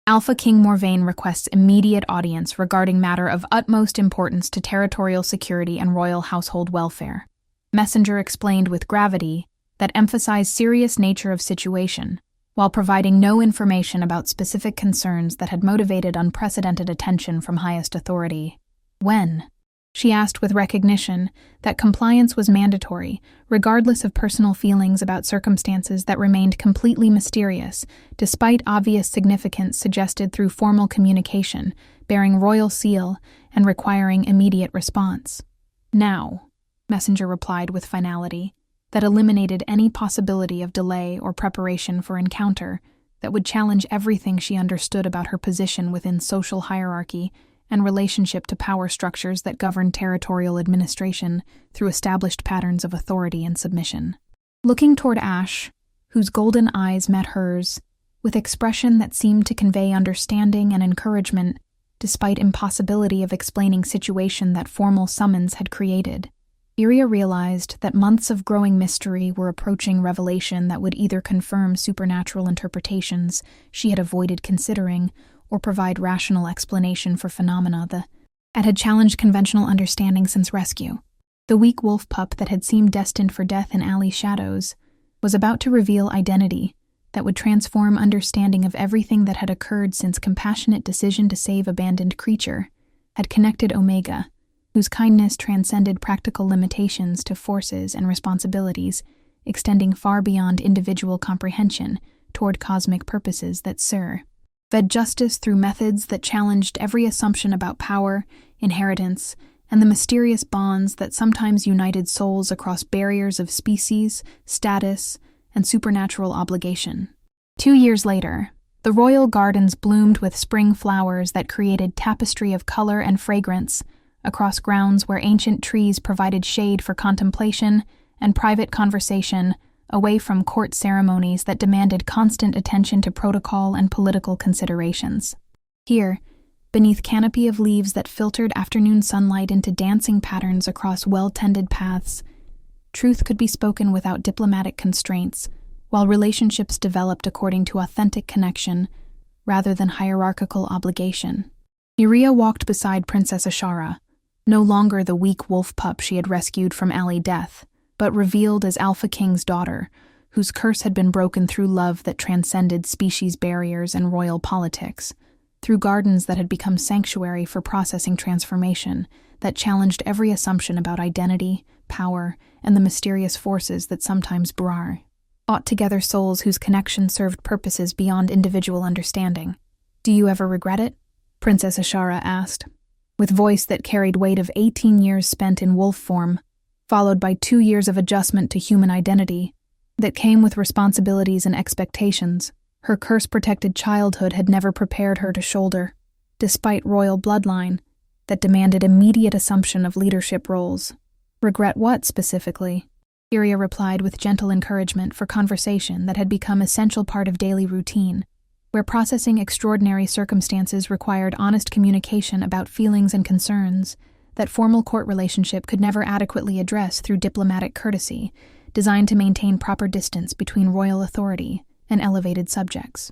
Alpha King Morvain requests immediate audience regarding matter of utmost importance to territorial security and royal household welfare. Messenger explained with gravity that emphasized serious nature of situation, while providing no information about specific concerns that had motivated unprecedented attention from highest authority. When? She asked with recognition that compliance was mandatory, regardless of personal feelings about circumstances that remained completely mysterious, despite obvious significance suggested through formal communication, bearing royal seal, and requiring immediate response. Now, Messenger replied with finality, that eliminated any possibility of delay or preparation for encounter that would challenge everything she understood about her position within social hierarchy and relationship to power structures that govern territorial administration through established patterns of authority and submission. Looking toward Ash, whose golden eyes met hers, with expression that seemed to convey understanding and encouragement, despite impossibility of explaining situation that formal summons had created, Iria realized that months of growing mystery were approaching revelation that would either confirm supernatural interpretations she had avoided considering or provide rational explanation for phenomena that had challenged conventional understanding since rescue. The weak wolf pup that had seemed destined for death in alley shadows was about to reveal identity that would transform understanding of everything that had occurred since compassionate decision to save abandoned creature had connected Omega, whose kindness transcended practical limitations to forces and responsibilities, extending far beyond individual comprehension toward cosmic purposes that fed justice through methods that challenged every assumption about power, inheritance, and the mysterious bonds that sometimes united souls across barriers of species, status, and supernatural obligation. 2 years later, the royal gardens bloomed with spring flowers that created tapestry of color and fragrance across grounds where ancient trees provided shade for contemplation and private conversation away from court ceremonies that demanded constant attention to protocol and political considerations. Here, beneath canopy of leaves that filtered afternoon sunlight into dancing patterns across well-tended paths, truth could be spoken without diplomatic constraints, while relationships developed according to authentic connection rather than hierarchical obligation. Iria walked beside Princess Ashara, no longer the weak wolf pup she had rescued from alley death, but revealed as Alpha King's daughter, whose curse had been broken through love that transcended species barriers and royal politics, through gardens that had become sanctuary for processing transformation that challenged every assumption about identity, power, and the mysterious forces that sometimes brought together souls whose connection served purposes beyond individual understanding. "Do you ever regret it?" Princess Ashara asked, with voice that carried weight of 18 years spent in wolf form, followed by 2 years of adjustment to human identity that came with responsibilities and expectations her curse-protected childhood had never prepared her to shoulder, despite royal bloodline that demanded immediate assumption of leadership roles. "Regret what, specifically?" Iria replied with gentle encouragement for conversation that had become essential part of daily routine, where processing extraordinary circumstances required honest communication about feelings and concerns that formal court relationship could never adequately address through diplomatic courtesy, designed to maintain proper distance between royal authority and elevated subjects.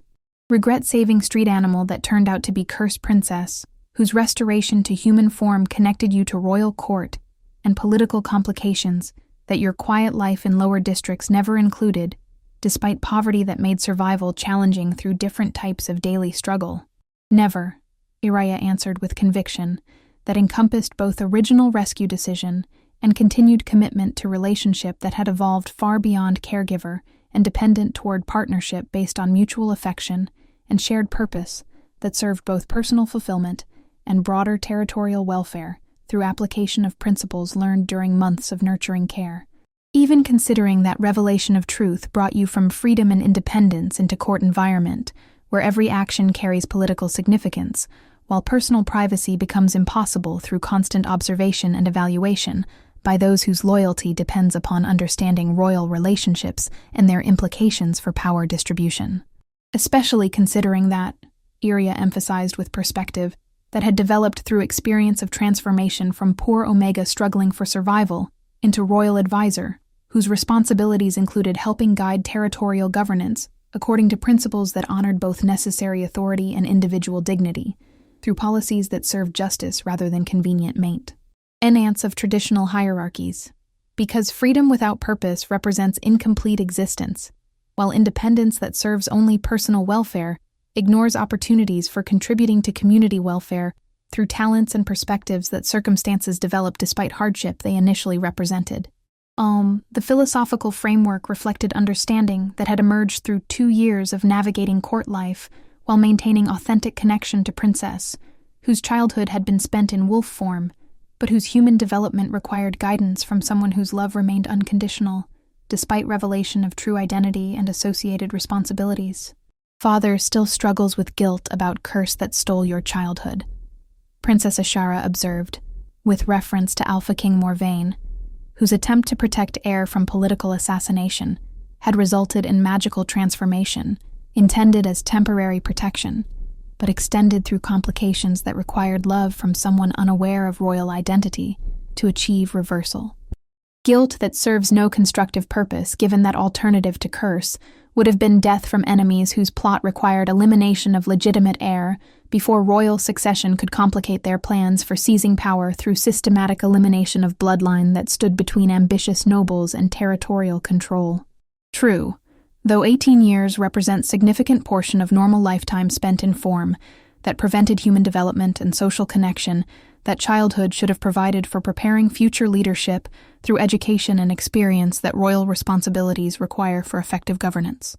"Regret saving street animal that turned out to be cursed princess, whose restoration to human form connected you to royal court and political complications that your quiet life in lower districts never included, despite poverty that made survival challenging through different types of daily struggle." "Never," Iria answered with conviction that encompassed both original rescue decision and continued commitment to relationship that had evolved far beyond caregiver and dependent toward partnership based on mutual affection and shared purpose that served both personal fulfillment and broader territorial welfare through application of principles learned during months of nurturing care. Even considering that revelation of truth brought you from freedom and independence into court environment, where every action carries political significance, while personal privacy becomes impossible through constant observation and evaluation by those whose loyalty depends upon understanding royal relationships and their implications for power distribution. Especially considering that, Iria emphasized with perspective, that had developed through experience of transformation from poor Omega struggling for survival into royal advisor, whose responsibilities included helping guide territorial governance according to principles that honored both necessary authority and individual dignity, through policies that served justice rather than convenient maintenance of traditional hierarchies. Because freedom without purpose represents incomplete existence, while independence that serves only personal welfare ignores opportunities for contributing to community welfare through talents and perspectives that circumstances develop despite hardship they initially represented. The philosophical framework reflected understanding that had emerged through 2 years of navigating court life while maintaining authentic connection to Princess, whose childhood had been spent in wolf form, but whose human development required guidance from someone whose love remained unconditional, despite revelation of true identity and associated responsibilities. Father still struggles with guilt about curse that stole your childhood, Princess Ashara observed, with reference to Alpha King Morvain, whose attempt to protect heir from political assassination had resulted in magical transformation, intended as temporary protection, but extended through complications that required love from someone unaware of royal identity to achieve reversal. Guilt that serves no constructive purpose, given that alternative to curse would have been death from enemies whose plot required elimination of legitimate heir before royal succession could complicate their plans for seizing power through systematic elimination of bloodline that stood between ambitious nobles and territorial control. True, though 18 years represent significant portion of normal lifetime spent in form that prevented human development and social connection, that childhood should have provided for preparing future leadership through education and experience that royal responsibilities require for effective governance.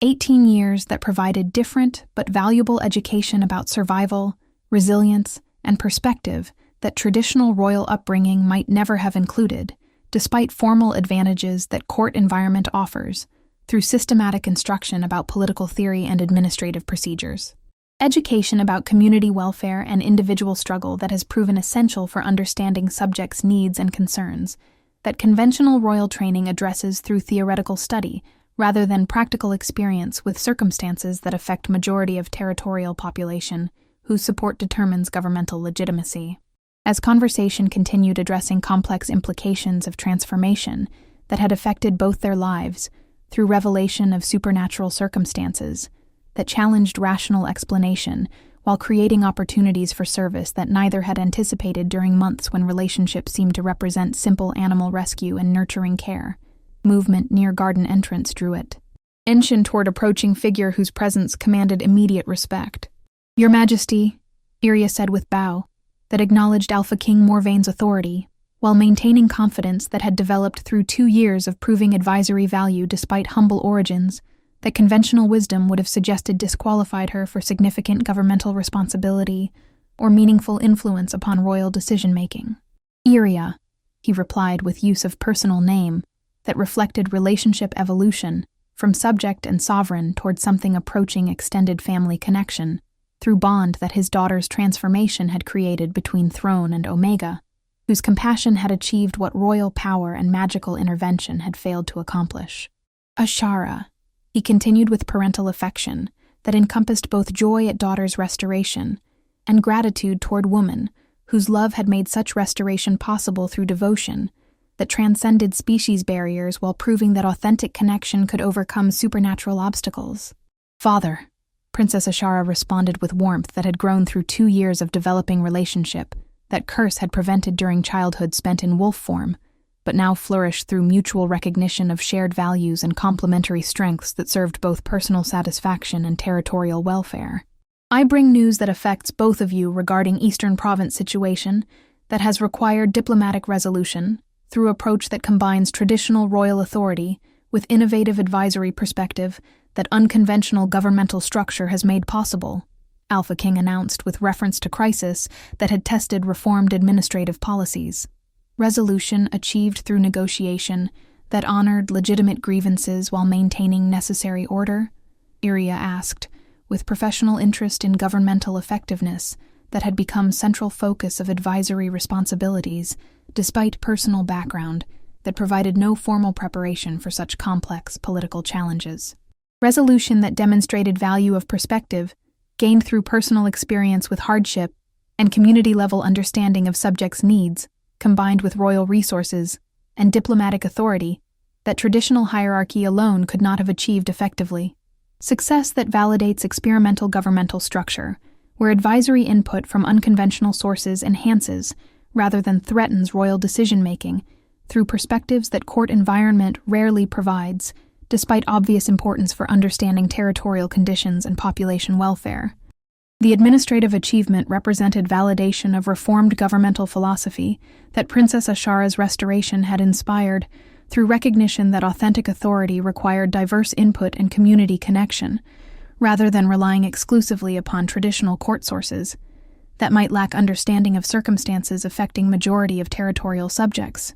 18 years that provided different but valuable education about survival, resilience, and perspective that traditional royal upbringing might never have included, despite formal advantages that court environment offers, through systematic instruction about political theory and administrative procedures. Education about community welfare and individual struggle that has proven essential for understanding subjects' needs and concerns, that conventional royal training addresses through theoretical study rather than practical experience with circumstances that affect majority of territorial population whose support determines governmental legitimacy. As conversation continued addressing complex implications of transformation that had affected both their lives through revelation of supernatural circumstances that challenged rational explanation while creating opportunities for service that neither had anticipated during months when relationships seemed to represent simple animal rescue and nurturing care, movement near garden entrance drew it attention toward approaching figure whose presence commanded immediate respect. "Your Majesty," Iria said with bow, that acknowledged Alpha King Morvain's authority, while maintaining confidence that had developed through 2 years of proving advisory value despite humble origins, that conventional wisdom would have suggested disqualified her for significant governmental responsibility or meaningful influence upon royal decision-making. "Iria," he replied with use of personal name that reflected relationship evolution from subject and sovereign toward something approaching extended family connection, through bond that his daughter's transformation had created between throne and Omega, whose compassion had achieved what royal power and magical intervention had failed to accomplish. "Ashara," he continued with parental affection that encompassed both joy at daughter's restoration and gratitude toward woman whose love had made such restoration possible through devotion that transcended species barriers while proving that authentic connection could overcome supernatural obstacles. "Father," Princess Ashara responded with warmth that had grown through 2 years of developing relationship that curse had prevented during childhood spent in wolf form, but now flourished through mutual recognition of shared values and complementary strengths that served both personal satisfaction and territorial welfare. "I bring news that affects both of you regarding Eastern Province situation that has required diplomatic resolution through approach that combines traditional royal authority with innovative advisory perspective that unconventional governmental structure has made possible," Alpha King announced with reference to crisis that had tested reformed administrative policies. "Resolution achieved through negotiation that honored legitimate grievances while maintaining necessary order?" Iria asked, with professional interest in governmental effectiveness that had become central focus of advisory responsibilities, despite personal background that provided no formal preparation for such complex political challenges. "Resolution that demonstrated value of perspective, gained through personal experience with hardship and community-level understanding of subjects' needs, combined with royal resources and diplomatic authority that traditional hierarchy alone could not have achieved effectively. Success that validates experimental governmental structure, where advisory input from unconventional sources enhances, rather than threatens royal decision-making, through perspectives that court environment rarely provides, despite obvious importance for understanding territorial conditions and population welfare. The administrative achievement represented validation of reformed governmental philosophy that Princess Ashara's restoration had inspired, through recognition that authentic authority required diverse input and community connection, rather than relying exclusively upon traditional court sources that might lack understanding of circumstances affecting majority of territorial subjects.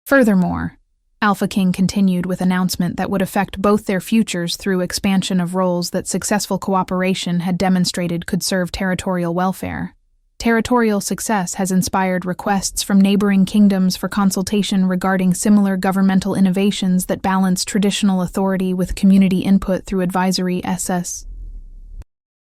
Furthermore, Alpha King continued with announcement that would affect both their futures through expansion of roles that successful cooperation had demonstrated could serve territorial welfare. Territorial success has inspired requests from neighboring kingdoms for consultation regarding similar governmental innovations that balance traditional authority with community input through advisory SS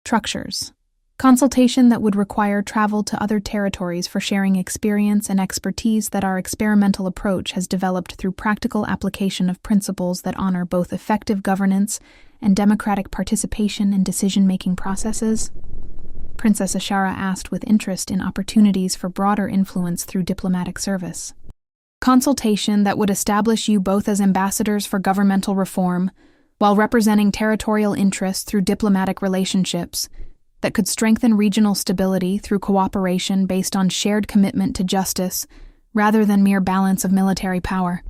structures. Consultation that would require travel to other territories for sharing experience and expertise that our experimental approach has developed through practical application of principles that honor both effective governance and democratic participation in decision-making processes. Princess Ashara asked with interest in opportunities for broader influence through diplomatic service. Consultation that would establish you both as ambassadors for governmental reform, while representing territorial interests through diplomatic relationships, that could strengthen regional stability through cooperation based on shared commitment to justice, rather than mere balance of military power.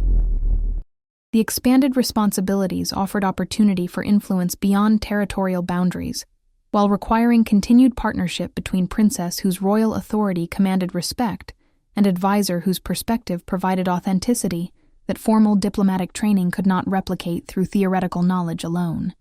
The expanded responsibilities offered opportunity for influence beyond territorial boundaries, while requiring continued partnership between princess whose royal authority commanded respect and advisor whose perspective provided authenticity that formal diplomatic training could not replicate through theoretical knowledge alone.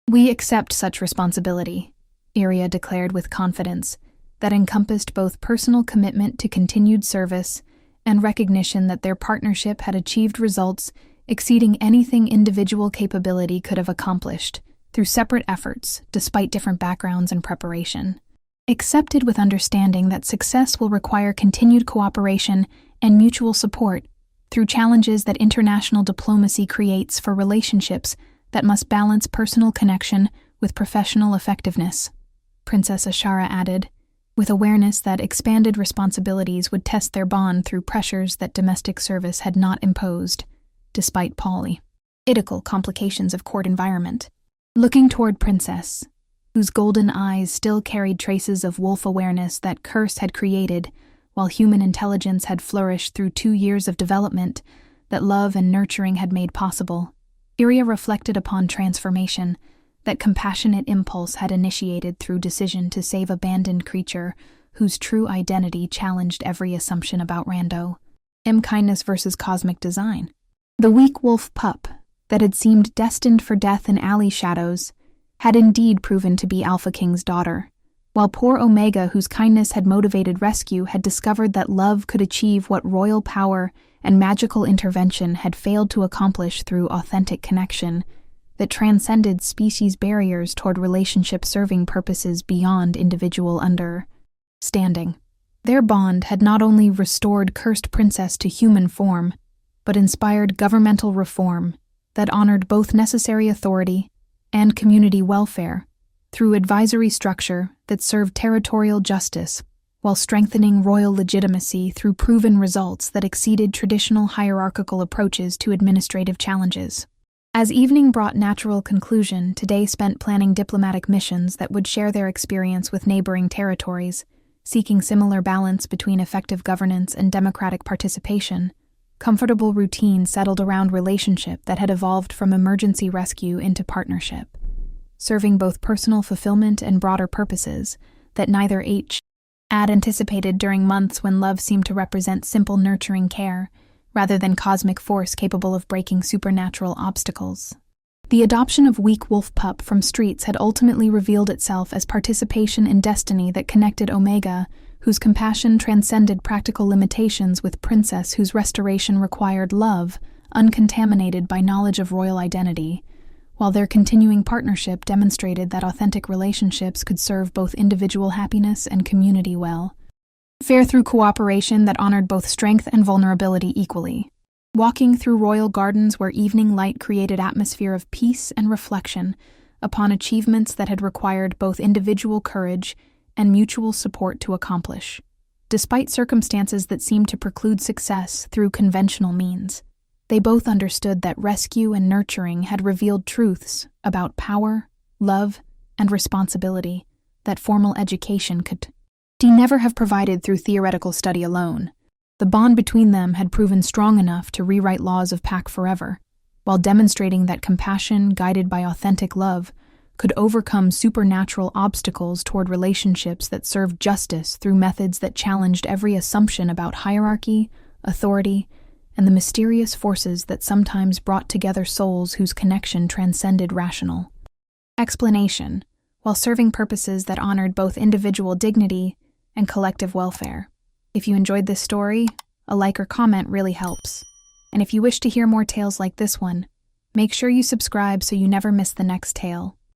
We accept such responsibility, Iria declared with confidence, that encompassed both personal commitment to continued service and recognition that their partnership had achieved results exceeding anything individual capability could have accomplished, through separate efforts, despite different backgrounds and preparation. Accepted with understanding that success will require continued cooperation and mutual support through challenges that international diplomacy creates for relationships that must balance personal connection with professional effectiveness. Princess Ashara added, with awareness that expanded responsibilities would test their bond through pressures that domestic service had not imposed, despite political complications of court environment. Looking toward Princess, whose golden eyes still carried traces of wolf awareness that curse had created, while human intelligence had flourished through 2 years of development that love and nurturing had made possible, Iria reflected upon transformation that compassionate impulse had initiated through decision to save abandoned creature whose true identity challenged every assumption about Rando. Kindness versus cosmic design. The weak wolf pup that had seemed destined for death in alley shadows had indeed proven to be Alpha King's daughter, while poor Omega, whose kindness had motivated rescue, had discovered that love could achieve what royal power and magical intervention had failed to accomplish through authentic connection that transcended species barriers toward relationship serving purposes beyond individual understanding. Their bond had not only restored cursed princess to human form, but inspired governmental reform that honored both necessary authority and community welfare through advisory structure that served territorial justice while strengthening royal legitimacy through proven results that exceeded traditional hierarchical approaches to administrative challenges. As evening brought natural conclusion, today spent planning diplomatic missions that would share their experience with neighboring territories, seeking similar balance between effective governance and democratic participation. Comfortable routine settled around relationship that had evolved from emergency rescue into partnership, serving both personal fulfillment and broader purposes that neither had anticipated during months when love seemed to represent simple nurturing care, rather than cosmic force capable of breaking supernatural obstacles. The adoption of weak wolf pup from streets had ultimately revealed itself as participation in destiny that connected Omega, whose compassion transcended practical limitations, with princess whose restoration required love, uncontaminated by knowledge of royal identity, while their continuing partnership demonstrated that authentic relationships could serve both individual happiness and community well. Fair through cooperation that honored both strength and vulnerability equally. walking through royal gardens where evening light created atmosphere of peace and reflection upon achievements that had required both individual courage and mutual support to accomplish, despite circumstances that seemed to preclude success through conventional means. They both understood that rescue and nurturing had revealed truths about power, love, and responsibility that formal education could never have provided through theoretical study alone. The bond between them had proven strong enough to rewrite laws of pack forever, while demonstrating that compassion, guided by authentic love, could overcome supernatural obstacles toward relationships that served justice through methods that challenged every assumption about hierarchy, authority, and the mysterious forces that sometimes brought together souls whose connection transcended rational explanation, while serving purposes that honored both individual dignity and collective welfare. If you enjoyed this story, a like or comment really helps. And if you wish to hear more tales like this one, make sure you subscribe so you never miss the next tale.